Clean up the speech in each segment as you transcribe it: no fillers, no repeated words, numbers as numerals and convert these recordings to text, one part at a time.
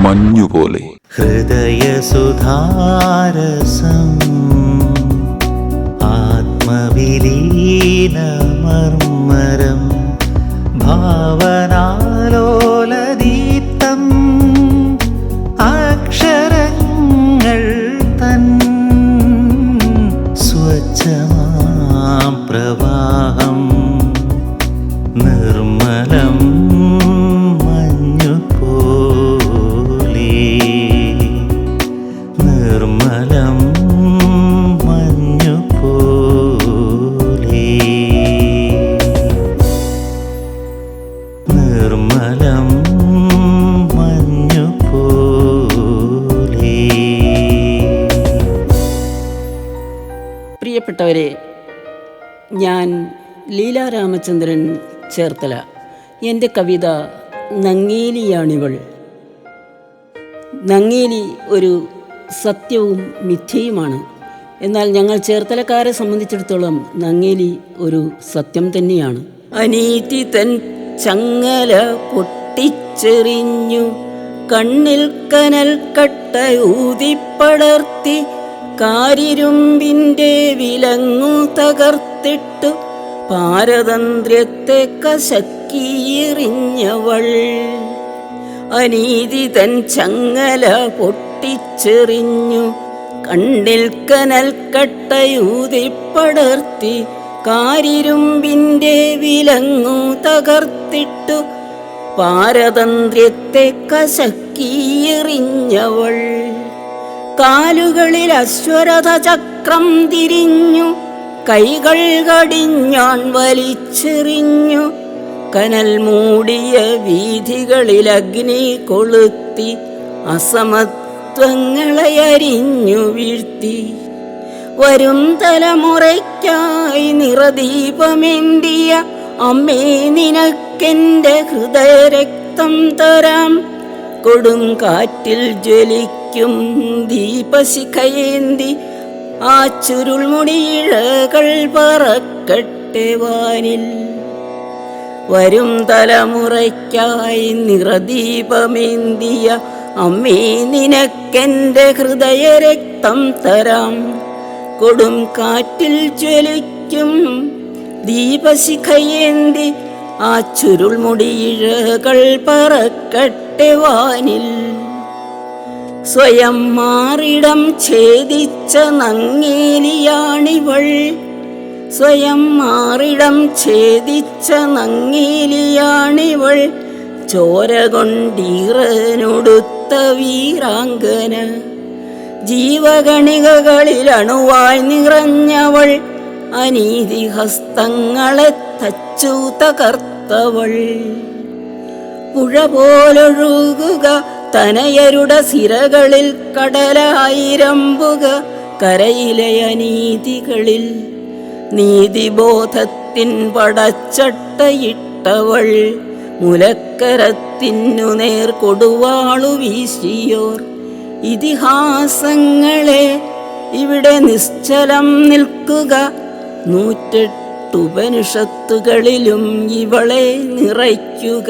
മഞ്ഞുപോലെ. ഹൃദയസുധാരസം ആത്മവിലീനമർമരം ഭാവനാലോലദീപ്തം അക്ഷരങ്ങൾ തൻ സ്വച്ഛമാം പ്രവാഹം നിർമ്മലം മഞ്ഞുപോലെ. നിർമ്മലം മഞ്ഞുപോലെ. നിർമ്മലം മഞ്ഞുപോലെ. പ്രിയപ്പെട്ടവരെ, ഞാൻ ലീലാ രാമചന്ദ്രൻ ചേർത്തല. എൻ്റെ കവിത നങ്ങേലിയാണിവൾ. നങ്ങേലി ഒരു സത്യവും മിഥ്യയുമാണ്. എന്നാൽ ഞങ്ങൾ ചേർത്തലക്കാരെ സംബന്ധിച്ചിടത്തോളം നങ്ങേലി ഒരു സത്യം തന്നെയാണ്. അനീതി തൻ ചങ്ങല പൊട്ടിച്ചെറിഞ്ഞു, കണ്ണിൽ കനൽ കട്ട ഊതിപ്പടർത്തി, കാരിരുമ്പിൻ്റെ വിലങ്ങു തകർത്തിട്ടു പാരതന്ത്ര്യത്തെ കശക്കിയെറിഞ്ഞവൾ. അനീതി തൻ ചങ്ങല പൊട്ടിച്ചെറിഞ്ഞു, കണ്ണിൽ കനൽ കട്ടയൂതിപ്പടർത്തി, കാരിരുമ്പിൻ്റെ വിലങ്ങു തകർത്തിട്ടു പാരതന്ത്ര്യത്തെ കശക്കിയെറിഞ്ഞവൾ. കാലുകളിൽ അശ്വരഥ ചക്രം തിരിഞ്ഞു, കൈകൾ കടിഞ്ഞാൺ വലിച്ചെറിഞ്ഞു, കനൽ മൂടിയ വീഥികളിൽ അഗ്നി കൊളുത്തി, അസമത്വങ്ങളെ അരിഞ്ഞു വീഴ്ത്തി. വരും തലമുറയ്ക്കായി നിറദീപമേന്തിയ അമ്മേ, നിനക്കെൻ്റെ ഹൃദയരക്തം തരാം. കൊടും കാറ്റിൽ ജ്വലിക്കും ദീപശിഖയേന്തി, ആ ചുരുൾമുടിയിഴകൾ പറക്കട്ടെ വാനിൽ. വരും തലമുറയ്ക്കായി നിറദീപമേന്തിയ അമ്മേ, നിനക്കെൻ്റെ ഹൃദയരക്തം തരാം. കൊടും കാറ്റിൽ ജ്വലിക്കും ദീപശിഖയേന്തി, ആ ചുരുൾമുടിയിഴകൾ പറക്കട്ടെ വാനിൽ. സ്വയം മാറിടം ഛേദിച്ച നങ്ങേലിയാണിവൾ. സ്വയം മാറിടം ഛേദിച്ച നങ്ങേലിയാണിവൾ. ചോര കൊണ്ടീറനൊടുത്ത വീരാങ്കന, ജീവകണികകളിൽ അണുവായി നിറഞ്ഞവൾ. അനീതി ഹസ്തങ്ങളെ തച്ചു തകർത്തവൾ. പുഴ പോലൊഴുകുക തനയരുടെ സിരകളിൽ, കടലായിരമ്പുക കരയിലെ അനീതികളിൽ. നീതിബോധത്തിൻ പടച്ചട്ടയിട്ടവൾ, മുലക്കരത്തിനു നേർ കൊടുവാളു വീശിയോർ. ഇതിഹാസങ്ങളെ ഇവിടെ നിശ്ചലം നിൽക്കുക, 108 ഉപനിഷത്തുകളിലും ഇവളെ നിറയ്ക്കുക.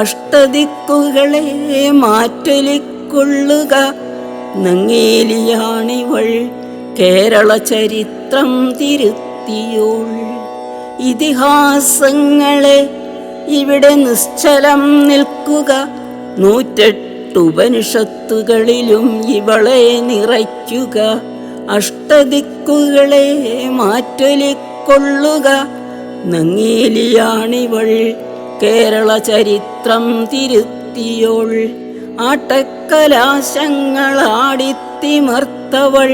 അഷ്ടദിക്കുകളെ മാറ്റൊലിക്കൊള്ളുക, നങ്ങേലിയാണിവൾ, കേരള ചരിത്രം തിരുത്തിയോൾ. ഇതിഹാസങ്ങളെ ഇവിടെ നിശ്ചലം നിൽക്കുക, 108 ഉപനിഷത്തുകളിലും ഇവളെ നിറയ്ക്കുക. അഷ്ടദിക്കുകളെ മാറ്റൊലിക്കൊള്ളുക, നങ്ങേലിയാണിവൾ, കേരള ചരിത്രം തിരുത്തിയോൾ. ആട്ടക്കലാശങ്ങളാടിത്തിമർത്തവൾ,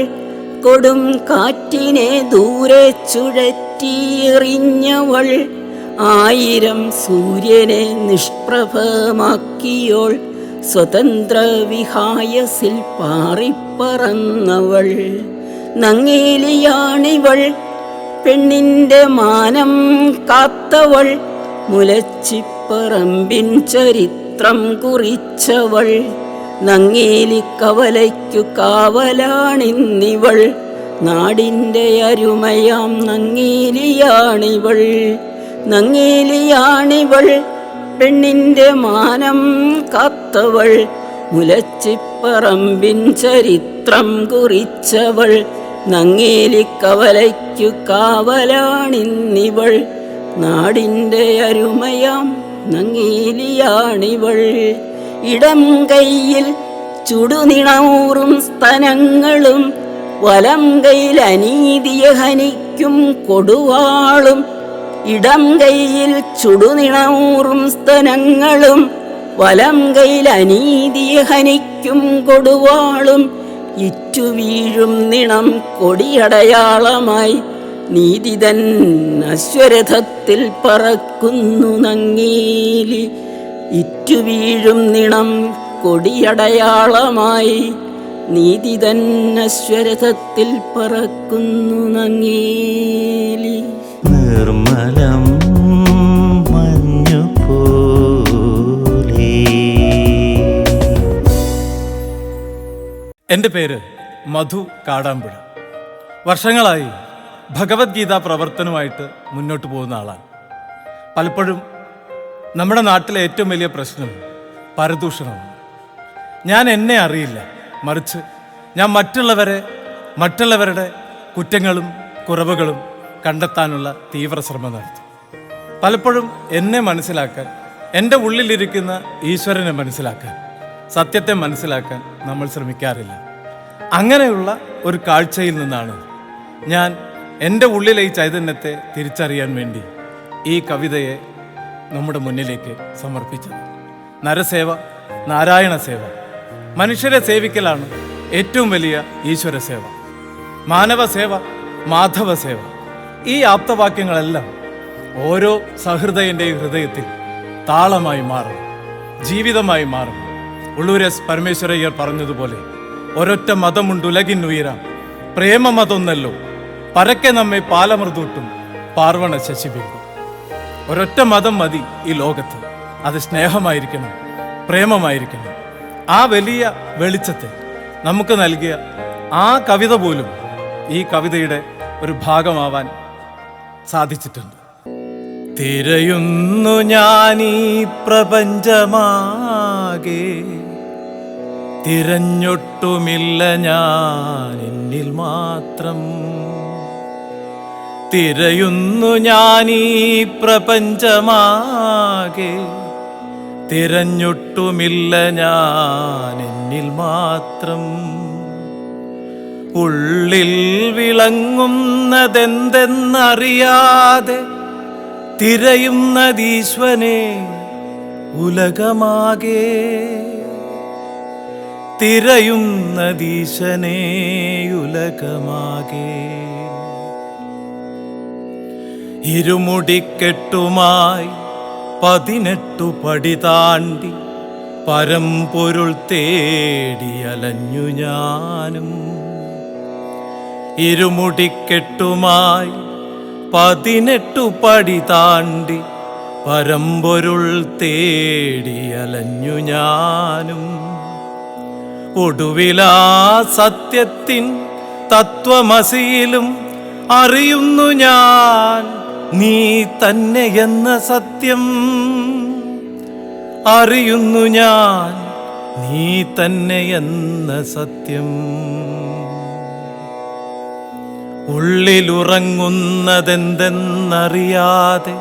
കൊടും കാറ്റിനെ ദൂരെ ചുഴറ്റിയെറിഞ്ഞവൾ. 1000 സൂര്യനെ നിഷ്പ്രഭമാക്കിയോൾ, സ്വതന്ത്ര വിഹായസിൽ പാറിപ്പറന്നവൾ. നങ്ങേലിയാണിവൾ, പെണ്ണിൻ്റെ മാനം കാത്തവൾ, മുലച്ചിപ്പറമ്പിൻ ചരിത്രം കുറിച്ചവൾ. നങ്ങേലിക്കവലയ്ക്കു കാവലാണിന്നിവൾ, നാടിൻ്റെ അരുമയാം നങ്ങേലിയാണിവൾ. നങ്ങേലിയാണിവൾ, പെണ്ണിൻ്റെ മാനം കാത്തവൾ, മുലച്ചിപ്പറമ്പിൻ ചരിത്രം കുറിച്ചവൾ, നങ്ങേലിക്കവലയ്ക്കു കാവലാണിന്നിവൾ, നാടിൻ്റെ അരുമയാം നങ്ങേലിയാണിവൾ. ഇടം കൈയിൽ ചുടുനിണൂറും സ്തനങ്ങളും, വലം കൈയിൽ അനീതിയെ ഹനിക്കും കൊടുവാളും. ഇടം കൈയിൽ ചുടുനിണൂറും സ്തനങ്ങളും, വലം കൈയിൽ അനീതിയെ ഹനിക്കും കൊടുവാളും. ഇറ്റുവീഴും നിണം കൊടിയടയാളമായി, നീതിതൻ അശ്വരഥത്തിൽ പറക്കുന്നു നങ്ങേലി. ഇറ്റുവീഴും നിണം കൊടിയടയാളമായി, നീതിതൻ അശ്വരഥത്തിൽ പറക്കുന്നു നങ്ങേലി. നിർമ്മലം മഞ്ഞുപോലെ. എൻ്റെ പേര് മധു കാടാമ്പുഴ. വർഷങ്ങളായി ഭഗവത്ഗീത പ്രവർത്തനമായിട്ട് മുന്നോട്ട് പോകുന്ന ആളാണ്. പലപ്പോഴും നമ്മുടെ നാട്ടിലെ ഏറ്റവും വലിയ പ്രശ്നം പരദൂഷണമാണ്. ഞാൻ എന്നെ അറിയില്ല, മറിച്ച് ഞാൻ മറ്റുള്ളവരുടെ കുറ്റങ്ങളും കുറവുകളും കണ്ടെത്താനുള്ള തീവ്ര ശ്രമം നടത്തും. പലപ്പോഴും എന്നെ മനസ്സിലാക്കാൻ, എൻ്റെ ഉള്ളിലിരിക്കുന്ന ഈശ്വരനെ മനസ്സിലാക്കാൻ, സത്യത്തെ മനസ്സിലാക്കാൻ നമ്മൾ ശ്രമിക്കാറില്ല. അങ്ങനെയുള്ള ഒരു കാഴ്ചയിൽ നിന്നാണ് ഞാൻ എൻ്റെ ഉള്ളിലെ ഈ ചൈതന്യത്തെ തിരിച്ചറിയാൻ വേണ്ടി ഈ കവിതയെ നമ്മുടെ മുന്നിലേക്ക് സമർപ്പിച്ചത്. നരസേവ, നാരായണ സേവ, മനുഷ്യരെ സേവിക്കലാണ് ഏറ്റവും വലിയ ഈശ്വര സേവ. മാനവ സേവ, മാധവ സേവ, ഈ ആപ്തവാക്യങ്ങളെല്ലാം ഓരോ സഹൃദയൻ്റെയും ഹൃദയത്തിൽ താളമായി മാറും, ജീവിതമായി മാറും. ഉള്ളൂരെസ് പരമേശ്വരയ്യർ പറഞ്ഞതുപോലെ, ഒരൊറ്റ മതമുണ്ടുലകിന്നുയരാം, പ്രേമമതൊന്നല്ലോ പരക്കെ നമ്മെ പാലമൃതൂട്ടും പാർവണ ശശിബിംബം. ഒരൊറ്റ മതം മതി ഈ ലോകത്ത്, അത് സ്നേഹമായിരിക്കണം, പ്രേമമായിരിക്കണം. ആ വലിയ വെളിച്ചത്തെ നമുക്ക് നൽകിയ ആ കവിത പോലും ഈ കവിതയുടെ ഒരു ഭാഗമാവാൻ സാധിച്ചിട്ടുണ്ട്. തിരയുന്നു ഞാനീ പ്രപഞ്ചമാകെ, തിരഞ്ഞൊട്ടുമില്ല ഞാൻ എന്നിൽ മാത്രം. തിരയുന്നു ഞാനീ പ്രപഞ്ചമാകെ, തിരഞ്ഞൊട്ടുമില്ല ഞാൻ എന്നിൽ മാത്രം. ഉള്ളിൽ വിളങ്ങുന്നതെന്തെന്നറിയാതെ തിരയുന്നതീശ്വനെ ഉലകമാകെ, തിരയുന്നതീശനെ ഉലകമാകെ. ഇരുമുടിക്കെട്ടുമായി 18 പടി താണ്ടി പരമ്പൊരുൾ തേടി അലഞ്ഞു ഞാനും. ഇരുമുടിക്കെട്ടുമായി 18 പടി താണ്ടി പരമ്പൊരുൾ തേടി അലഞ്ഞു ഞാനും. ഒടുവിലാ സത്യത്തിൻ തത്വമസിയിലും അറിയുന്നു ഞാൻ നീ തന്നെ എന്ന സത്യം. അറിയുന്നു ഞാൻ നീ തന്നെ എന്ന സത്യം. ഉള്ളിലുറങ്ങുന്നതെന്തെന്നറിയാതെ,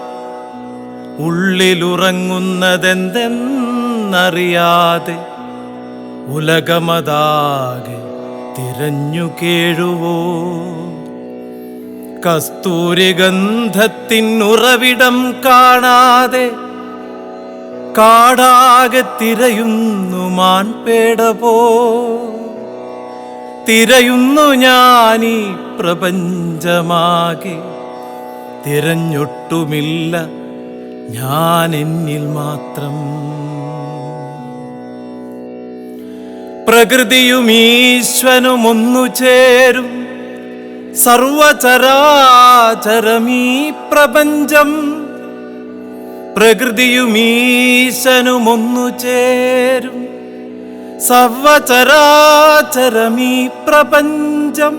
ഉള്ളിലുറങ്ങുന്നതെന്തെന്നറിയാതെ ഉലകമതാകെ തിരഞ്ഞു കേഴുവോ. കസ്തൂരിഗന്ധത്തിനുറവിടം കാണാതെ കാടാകെ തിരയുന്നു മാൻപേട പോ. തിരയുന്നു ഞാനീ പ്രപഞ്ചമാകെ, തിരഞ്ഞൊട്ടുമില്ല ഞാൻ എന്നിൽ മാത്രം. പ്രകൃതിയും ഈശ്വനുമൊന്നു ചേരും സർവചരാചരമീ പ്രപഞ്ചം. പ്രകൃതിയും ഈശനുമൊന്നു ചേരും സർവചരാചരമീ പ്രപഞ്ചം.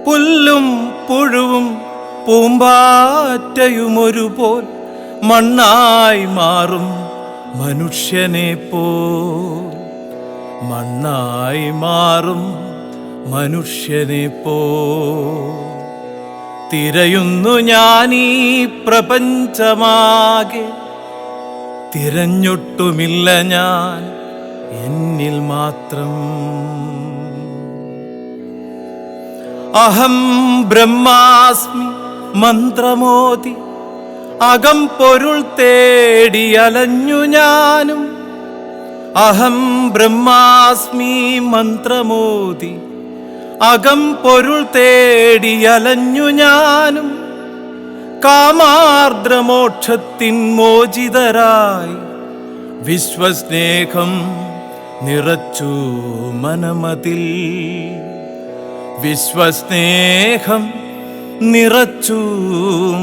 പുല്ലും പുഴുവും പൂമ്പാറ്റയുമൊരുപോൽ മണ്ണായി മാറും മനുഷ്യനെ പോൽ. മണ്ണായി മാറും മനുഷ്യനെ പോ തിരയുന്നു ഞാനീ പ്രപഞ്ചമാകെ, തിരഞ്ഞൊട്ടുമില്ല ഞാൻ എന്നിൽ മാത്രം. അഹം ബ്രഹ്മാസ്മി മന്ത്രമോദി അകം പൊരുൾ തേടി അലഞ്ഞു ഞാനും. അഹം ബ്രഹ്മാസ്മി മന്ത്രമോദി അകം പൊരുൾ തേടി അലഞ്ഞു ഞാനും. കാമാർദ്രമോക്ഷത്തിൻ മോചിതരായി വിശ്വസ്നേഹം നിറച്ചു മനമതിൽ. വിശ്വസ്നേഹം നിറച്ചു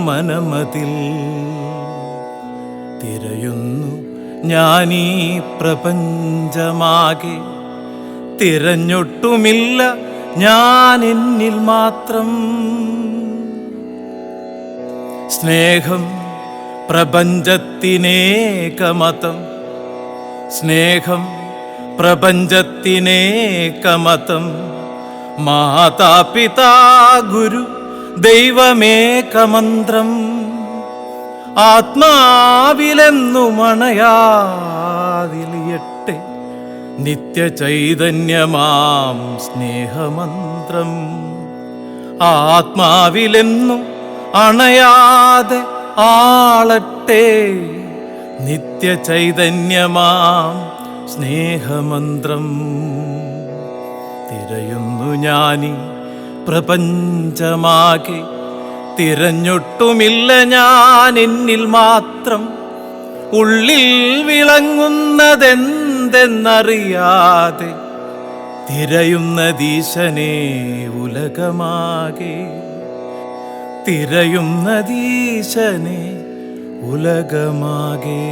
മനമതിൽ. തിരയുന്നു ഞാനീ പ്രപഞ്ചമാകെ, തിരഞ്ഞൊട്ടുമില്ല ഞാൻ എന്നിൽ മാത്രം. സ്നേഹം പ്രപഞ്ചത്തിനേകമതം, സ്നേഹം പ്രപഞ്ചത്തിനേകമതം. മാതാപിതാ ഗുരു ദൈവമേകമന്ത്രം. ആത്മാവിലെന്നും അണയാതിലിയട്ടെ നിത്യചൈതന്യമാം സ്നേഹമന്ത്രം. ആത്മാവിലെന്നും അണയാതെ ആളട്ടെ നിത്യചൈതന്യമാം സ്നേഹമന്ത്രം. തിരയുന്നു ഞാനീ പ്രപഞ്ചമാകെ, തിരഞ്ഞൊട്ടുമില്ല ഞാൻ എന്നിൽ മാത്രം. ഉള്ളിൽ വിളങ്ങുന്നതെന്തെന്നറിയാതെ തിരയുന്നതീശനെ ഉലകമാകെ, തിരയുന്നതീശനെ ഉലകമാകെ.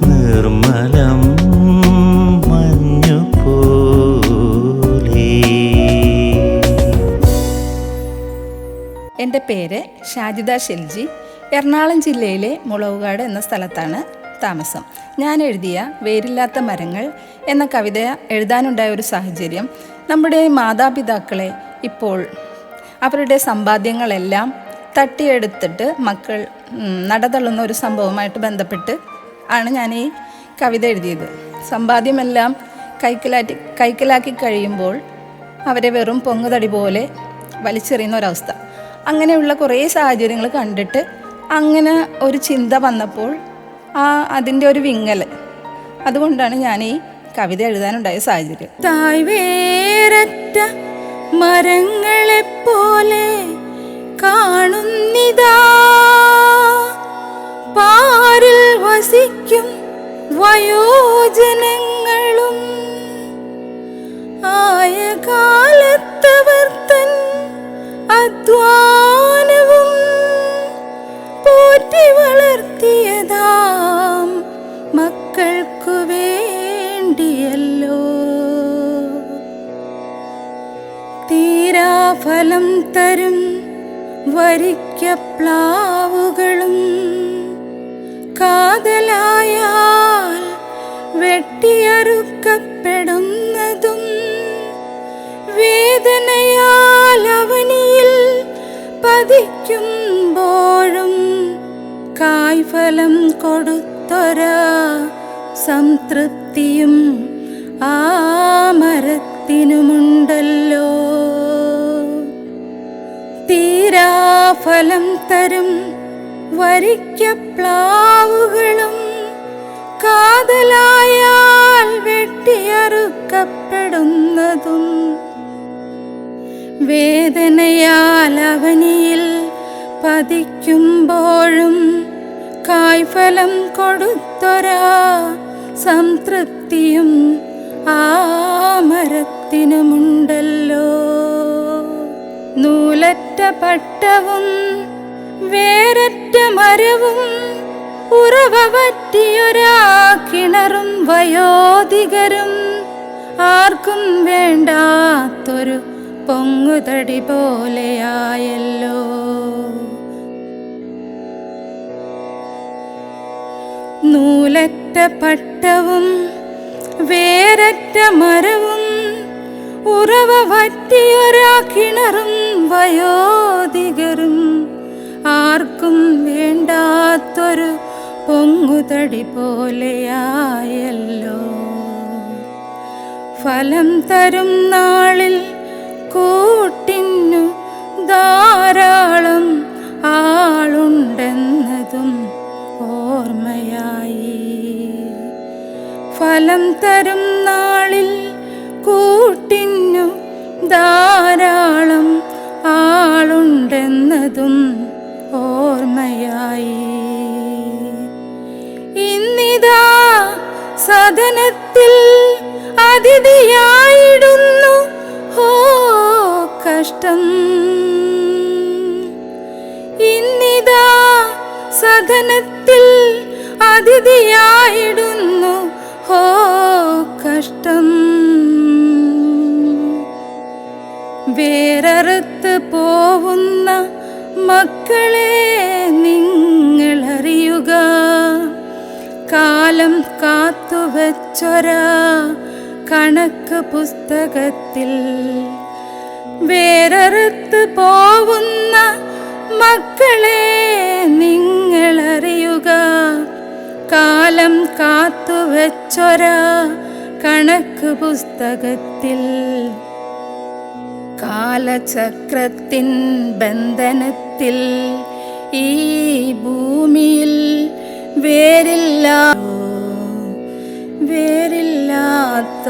നിർമ്മലം മഞ്ഞുപോലെ. എൻ്റെ പേര് ഷാജിദ ഷെൽജി. എറണാകുളം ജില്ലയിലെ മുളവുകാട് എന്ന സ്ഥലത്താണ് താമസം. ഞാൻ എഴുതിയ വേരില്ലാത്ത മരങ്ങൾ എന്ന കവിത എഴുതാനുണ്ടായ ഒരു സാഹചര്യം, നമ്മുടെ മാതാപിതാക്കളെ ഇപ്പോൾ അവരുടെ സമ്പാദ്യങ്ങളെല്ലാം തട്ടിയെടുത്തിട്ട് മക്കൾ നടതള്ളുന്ന ഒരു സംഭവമായിട്ട് ബന്ധപ്പെട്ട് ആണ് ഞാൻ ഈ കവിത എഴുതിയത്. സമ്പാദ്യമെല്ലാം കൈക്കലാക്കി കഴിയുമ്പോൾ അവരെ വെറും പൊങ്ങുതടി പോലെ വലിച്ചെറിയുന്ന ഒരവസ്ഥ. അങ്ങനെയുള്ള കുറേ സാഹചര്യങ്ങൾ കണ്ടിട്ട് അങ്ങനെ ഒരു ചിന്ത വന്നപ്പോൾ അതിൻ്റെ ഒരു വിങ്ങൽ, അതുകൊണ്ടാണ് ഞാൻ ഈ കവിത എഴുതാനുണ്ടായ സാഹചര്യം. താഴ്വേരറ്റ മരങ്ങളെപ്പോലെ കാണുന്നിതാ പാരിൽ വസിക്കും വയോജനങ്ങളും. ആയ കാലത്തവർ തൻ അധ്വാനവും പോറ്റി വളർത്തിയതാം മക്കൾക്കു വേണ്ടിയല്ലോ. തീരാഫലം തരും വരിക്കപ്ലാവുകളും കാതലായാൽ വെട്ടിയറുക്കപ്പെടുന്നതും വേദനയാൽ അവനിയിൽ പതിക്കുമ്പോഴും കായ്ഫലം കൊടുത്തൊരാ സംതൃപ്തിയും ആ മരത്തിനുമുണ്ടല്ലോ. തീരാഫലം തരും വരിക്കപ്ലാവുകളും കാതലായാൽ വെട്ടിയറുക്കപ്പെടുന്നതും വേദനയാൽ അവനിയിൽ പതിക്കുമ്പോഴും കായ്ഫലം കൊടുത്തൊരാ സംതൃപ്തിയും ആ മരത്തിനുമുണ്ടല്ലോ. നൂലറ്റ പട്ടവും വേരറ്റ മരവും ഉറവ പറ്റിയൊരാ കിണറും വയോധികരും ആർക്കും വേണ്ടാത്തൊരു പൊങ്ങുതടി പോലെയായല്ലോ. നൂലറ്റ പട്ടവും വേരറ്റ മരവും ഉറവ വറ്റിയൊരാ കിണറും വയോധികരും ആർക്കും വേണ്ടാത്തൊരു പൊങ്ങുതടി പോലെയായല്ലോ. ഫലം തരും നാളിൽ കൂട്ടിന്നു ധാരാളം ആളുണ്ടെന്നതും ഓർമ്മയായി. ഫലം തരും നാളിൽ കൂട്ടിന്നു ധാരാളം ആളുണ്ടെന്നതും ഓർമ്മയായി. ഇന്നിതാ സദനത്തിൽ അതിഥിയായിടുന്നു, ഓ കഷ്ടം. ഇന്നിതാ സദനത്തിൽ അതിഥിയായിടുന്നു, ഓ കഷ്ടം. വേരറുത്ത് പോവുന്ന മക്കളെ നിങ്ങളറിയുക, കാലം കാത്തുവച്ചൊരാ കണക്ക് പുസ്തകത്തിൽ. വേരറുത്ത് പോവുന്ന മക്കളെ നിങ്ങളറിയുക, കാലം കാത്തുവച്ചൊരാ കണക്ക് പുസ്തകത്തിൽ. കാലചക്രത്തിൻ ബന്ധനത്തിൽ ഈ ഭൂമിയിൽ വേരില്ലാത്ത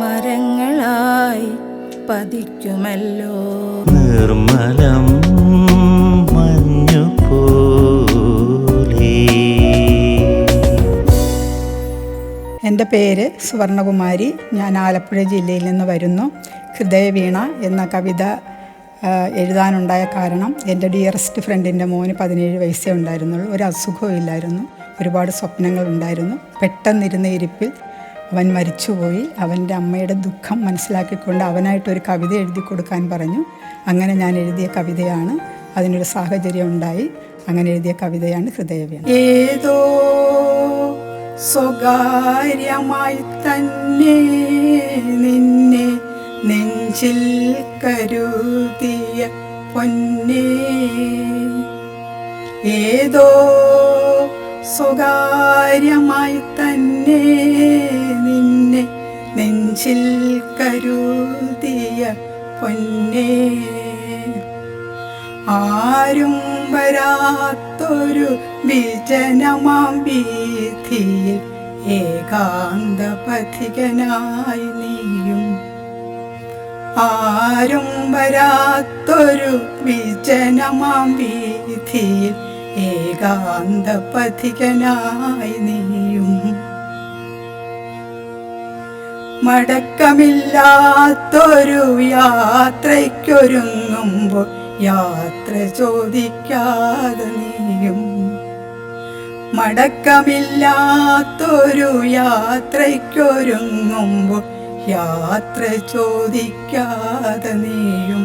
മരങ്ങളായി പതിക്കുമല്ലോ. നിർമ്മലം മഞ്ഞുപോലെ. എൻ്റെ പേര് സുവർണകുമാരി. ഞാൻ ആലപ്പുഴ ജില്ലയിൽ നിന്ന് വരുന്നു. ഹൃദയവീണ എന്ന കവിത എഴുതാനുണ്ടായ കാരണം എൻ്റെ ഡിയറസ്റ്റ് ഫ്രണ്ടിൻ്റെ മോന് 17 വയസ്സേ ഉണ്ടായിരുന്നുള്ളൂ. ഒരു അസുഖവും ഇല്ലായിരുന്നു. ഒരുപാട് സ്വപ്നങ്ങളുണ്ടായിരുന്നു. പെട്ടെന്നിരുന്ന ഇരിപ്പിൽ അവൻ മരിച്ചുപോയി. അവൻ്റെ അമ്മയുടെ ദുഃഖം മനസ്സിലാക്കിക്കൊണ്ട് അവനായിട്ടൊരു കവിത എഴുതി കൊടുക്കാൻ പറഞ്ഞു. അങ്ങനെ ഞാൻ എഴുതിയ കവിതയാണ്. അതിനൊരു സാഹചര്യം ഉണ്ടായി. അങ്ങനെ എഴുതിയ കവിതയാണ് ഹൃദയവീണ. ഏതോ സ്വകാര്യമായി തന്നെ നിന്നെ നെഞ്ചിൽ കരുതിയ പൊന്നേ, ഏതോ സ്വകാര്യമായി തന്നെ നിന്നെ നെഞ്ചിൽ കരുതിയ പൊന്നേ, ആരും വരാത്തൊരു വിജനമാം വീഥിയിൽ ഏകാന്ത പഥികനായി നീയും, ആരും വരാത്തൊരു വിജനമാം വീഥിയിൽ ഏകാന്ത പഥികനായി നീയും, മടക്കമില്ലാത്തൊരു യാത്രയ്ക്കൊരുങ്ങുമ്പോൾ യാത്ര ചോദിക്കാതെ നീയും, മടക്കമില്ലാത്തൊരു യാത്രയ്ക്കൊരുങ്ങുമ്പോൾ യാത്ര ചോദിക്കാതെ നീയും,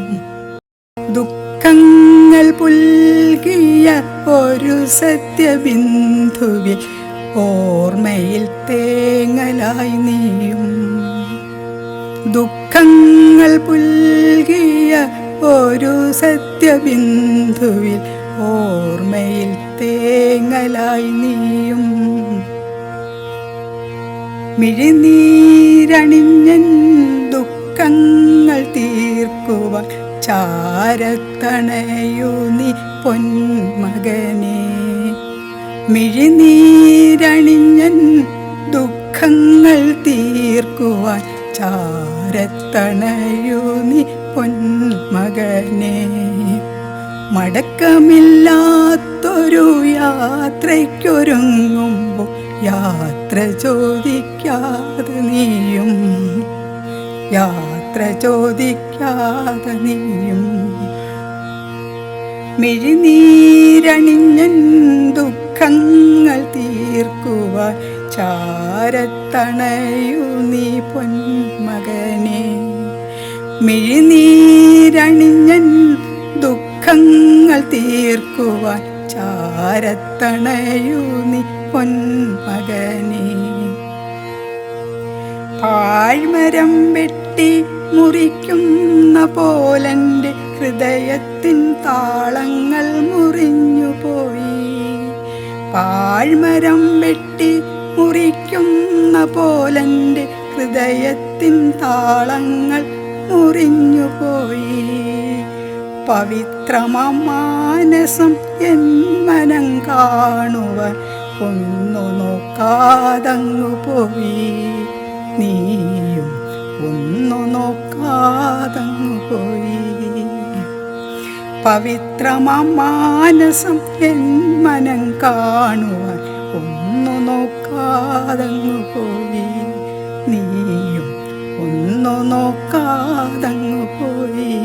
ദുഃഖങ്ങൾ പുൽകിയ ഒരു സത്യബിന്ദുവിൽ ഓർമ്മയിൽ തേങ്ങലായി നീയും, ദുഃഖങ്ങൾ പുൽകിയ ഒരു സത്യബിന്ദുവിൽ ഓർമ്മയിൽ തേങ്ങലായി നീയും, മിഴിനീരണിഞ്ഞൻ ദുഃഖങ്ങൾ തീർക്കുവാൻ ചാരത്തണയൂ നീ പൊന്മകനെ, മിഴിനീരണിഞ്ഞൻ ദുഃഖങ്ങൾ തീർക്കുവാൻ ചാരത്തണയൂ നീ പൊന്മകനെ, മടക്കമില്ലാത്തൊരു യാത്രയ്ക്കൊരുങ്ങുമ്പോൾ യാത്ര ചോദിക്കാതെ നീയും, യാത്ര ചോദിക്കാതെ നീയും, മിഴിനീരണിഞ്ഞൻ ദുഃഖങ്ങൾ തീർക്കുവാൻ ചാരത്തണയൂ നീ പൊന്മകനെ, മിഴിനീരണിഞ്ഞൻ ദുഃഖങ്ങൾ തീർക്കുവാൻ ചാരത്തണയൂ നീ പൊന്മകനെ, പാഴ്മരം വെട്ടി മുറിക്കുന്ന പോലെൻ്റെ ഹൃദയത്തിൻ താളങ്ങൾ മുറിഞ്ഞുപോയി. പാഴ്മരം വെട്ടി മുറിക്കുന്ന പോലെൻ്റെ ഹൃദയത്തിൻ താളങ്ങൾ മുറിഞ്ഞുപോയി. പവിത്രമാനസം എൻ മനം കാണുവാൻ ഒന്നു നോക്കാതങ്ങു പോയി. നീയും ഒന്നു നോക്കാതങ്ങു പോയി. പവിത്രമാനസം എൻ മനം കാണുവാൻ ഒന്നു നോക്കാതങ്ങു പോയി. നീയും ഒന്നു നോക്കാതങ്ങു പോയി.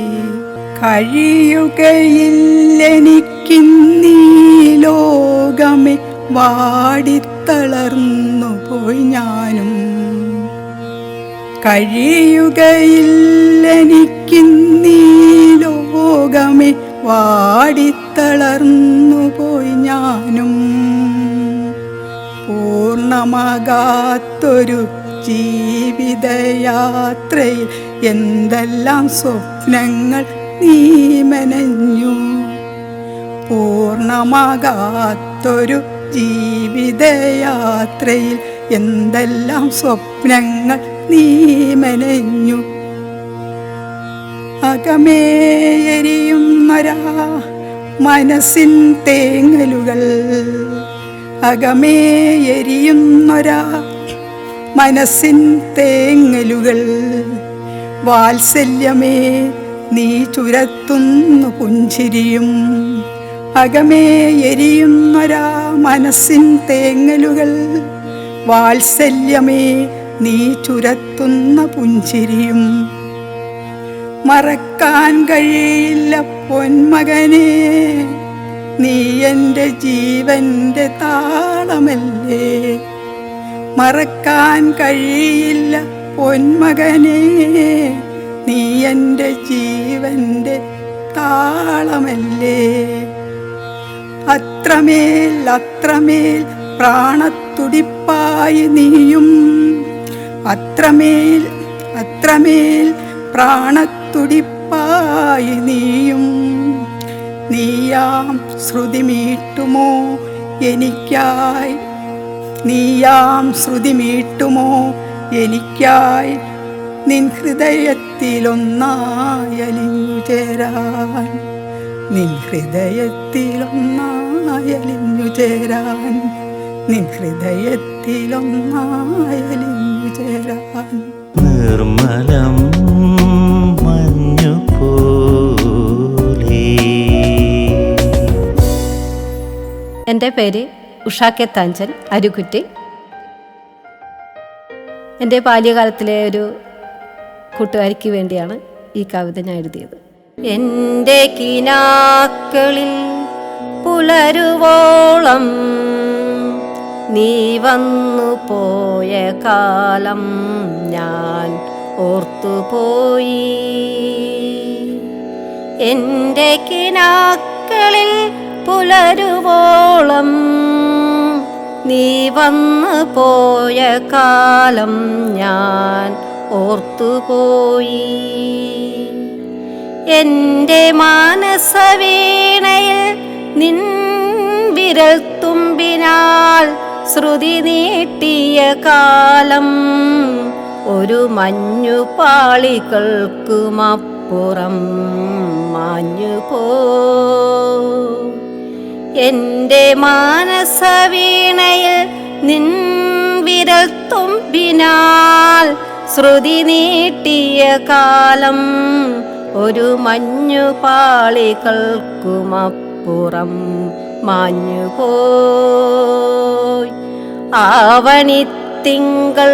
കഴിയുകയില്ലെനിക്കിന്നീ ലോകമേ വാടിത്തളർന്നു പോയി ഞാനും. കഴിയുകയില്ലെനിക്കിന്നീ ലോകമേ വാടിത്തളർന്നു പോയി ഞാനും. പൂർണ്ണമാകാത്തൊരു ജീവിതയാത്രയിൽ എന്തെല്ലാം സ്വപ്നങ്ങൾ നീ മെനഞ്ഞു. പൂർണ്ണമാകാത്തൊരു ജീവിതയാത്രയിൽ എന്തെല്ലാം സ്വപ്നങ്ങൾ നീ മെനഞ്ഞു. അകമേയെരിയുന്നൊരാ മനസ്സിൻ തേങ്ങലുകൾ, അകമേയെരിയുന്നൊരാ മനസ്സിൻ തേങ്ങലുകൾ, വാത്സല്യമേ നീ ചുരത്തുന്നു പുഞ്ചിരിയും. അകമേയെരിയുന്നൊരാ മനസ്സിൻ തേങ്ങലുകൾ, വാത്സല്യമേ നീ ചുരത്തുന്ന പുഞ്ചിരിയും. മറക്കാൻ കഴിയില്ല പൊന്മകനെ, നീ എൻ്റെ ജീവൻ്റെ താളമല്ലേ. മറക്കാൻ കഴിയില്ല പൊന്മകനെ, നീ എൻ്റെ ജീവൻ്റെ താളമല്ലേ. അത്രമേൽ അത്രമേൽ പ്രാണത്തുടിപ്പായി നീയും, അത്രമേൽ അത്രമേൽ പ്രാണത്തുടിപ്പായി നീയും. നീയാം ശ്രുതി മീട്ടുമോ എനിക്കായി, നീയാം ശ്രുതി മീട്ടുമോ എനിക്കായി, നിൻ ഹൃദയത്തിലൊന്നായലിഞ്ഞു ചേരാൻ, നിൻ ഹൃദയത്തിലൊന്നായലിഞ്ഞു ചേരാൻ, നിൻ ഹൃദയത്തിലൊന്നായലിഞ്ഞു ചേരാൻ. നിർമ്മലം മഞ്ഞുപോലെ. എൻ്റെ പേര് ഉഷാ കെ താഞ്ചൻ, അരുക്കുറ്റി. എൻ്റെ ബാല്യകാലത്തിലെ ഒരു കൂട്ടുകാരിക്ക് വേണ്ടിയാണ് ഈ കവിത ഞാൻ എഴുതിയത്. എൻ്റെ കിനാക്കളിൽ പുലരുവോളം നീ വന്നു പോയ കാലം ഞാൻ ഓർത്തുപോയി. എൻ്റെ കിനാക്കളിൽ പുലരുവോളം നീ വന്നു പോയ കാലം ഞാൻ ഓർത്തുപോയി. എൻ്റെ മാനസവീണയിൽ നിൻ വിരൽ തുമ്പിനാൽ ശ്രുതി നീട്ടിയ കാലം ഒരു മഞ്ഞുപാളികൾക്കുമപ്പുറം മാഞ്ഞുപോ. എൻ്റെ മാനസവീണയിൽ നിൻ വിരൽ തുമ്പിനാൽ ശ്രുതി നീട്ടിയ കാലം ഒരു മഞ്ഞുപാളികൾക്കുമപ്പുറം മാഞ്ഞുപോയി. ആവണിത്തിങ്കൾ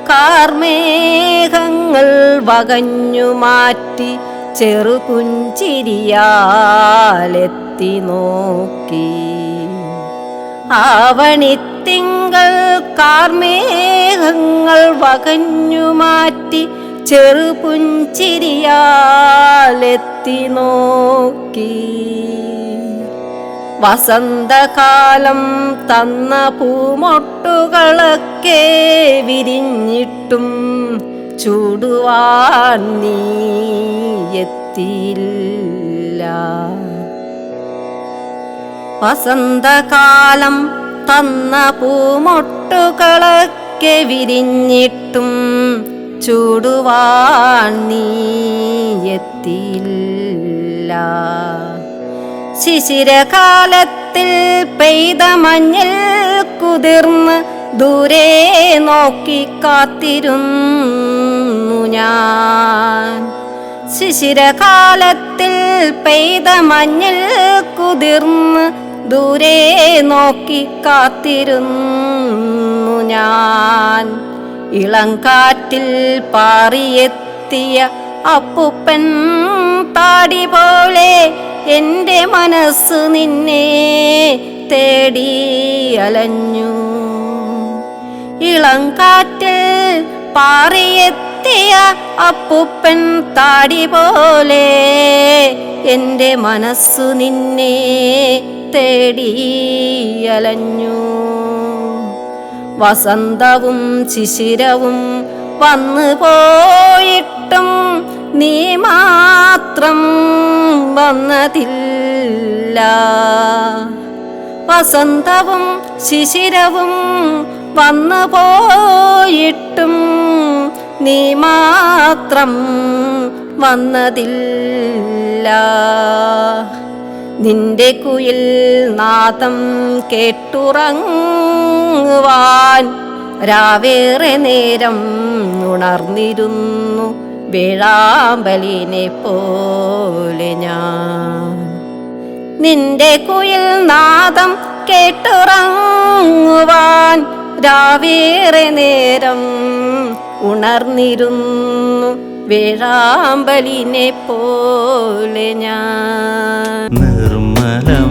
കാർമേഘങ്ങൾ വകഞ്ഞു മാറ്റി ചെറുപുഞ്ചിരിയാലെത്തി നോക്കി. ആവണിത്തിങ്കൾ കാർമേഘങ്ങൾ വകഞ്ഞു മാറ്റി ചെറുപുഞ്ചിരിയാലെത്തി നോക്കി. വസന്തകാലം തന്ന പൂമൊട്ടുകളൊക്കെ വിരിഞ്ഞിട്ടും ചൂടുവാൻ നീ എത്തിയില്ല. വസന്തകാലം തന്ന പൂമൊട്ടുകളൊക്കെ വിരിഞ്ഞിട്ടും ചൂടുവാൻ നീ എത്തിയില്ല. ശിശിരകാലത്തിൽ പെയ്ത മഞ്ഞിൽ കുതിർന്ന് ദൂരെ നോക്കി കാത്തിരുന്നു ഞാൻ. ശിശിരകാലത്തിൽ പെയ്ത മഞ്ഞിൽ കുതിർന്ന് ദൂരെ നോക്കി കാത്തിരുന്നു ഞാൻ. ഇളങ്കാറ്റിൽ പാറിയെത്തിയ അപ്പൂപ്പൻ താടി പോലെ എൻ്റെ മനസ്സ് നിന്നെ തേടി അലഞ്ഞു. ഇളങ്കാറ്റിൽ പാറിയെത്തിയ അപ്പൂപ്പൻ താടി പോലെ എൻ്റെ മനസ്സു നിന്നെ തേടി അലഞ്ഞു. വസന്തവും ശിശിരവും വന്നു പോയിട്ടും നീ മാത്രം വന്നതില്ല. വസന്തവും ശിശിരവും വന്നു പോയിട്ടും നീ മാത്രം വന്നതില്ല. നിന്റെ കുയിൽ നാദം കേട്ടുറങ്ങുവാൻ രാവേറെ നേരം ഉണർന്നിരുന്നു വേഴാമ്പലിനെ പോലെ ഞാൻ. നിന്റെ കുയിൽ നാദം കേട്ടുറങ്ങുവാൻ രാവേറെ നേരം ഉണർന്നിരുന്നു വേഴാമ്പലിനെ പോലെ ഞാൻ. നിർമ്മലം